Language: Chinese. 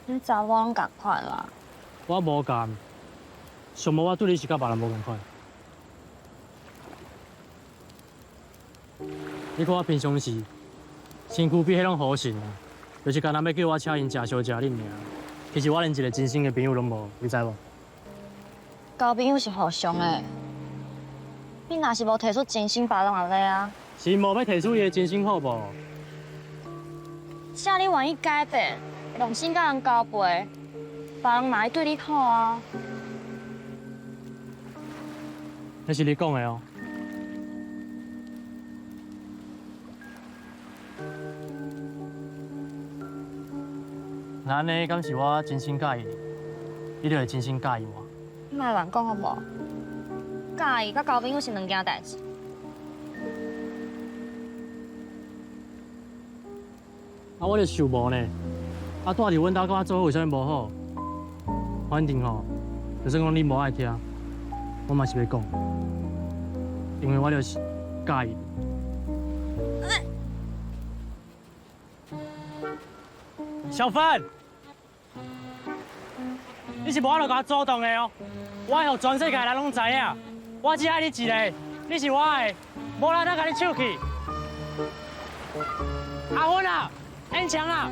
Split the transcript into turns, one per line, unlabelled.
你查某拢共款啦。
我无共，上无我对你是甲别人无共款。你看我平常时身躯比迄种好神啊，就是干那要叫我请因食烧食啉尔。其实我连一个真心的朋友拢无，你知无？
交朋友是互相的，你若是无提出真心，别人也咧啊。
是无要提出伊的真心好无？
只要你愿意改变，用心甲人交陪，别人嘛会对你好啊。
那是你讲的哦。那安尼，敢是我真心介意你，你就会真心介意我。
你莫乱讲好无？介意甲交朋友是两件代志。
啊，我就想无呢。啊，住伫阮兜甲我做伙为啥物无好？反正吼，就算讲你无爱听，我嘛是要讲，因为我就是介意你。小芬，你是无法度甲我主动的哦。我会互全世界人拢知影，我只爱你一个，你是我的，无人能甲你抢去。阿芬啊，演强啊，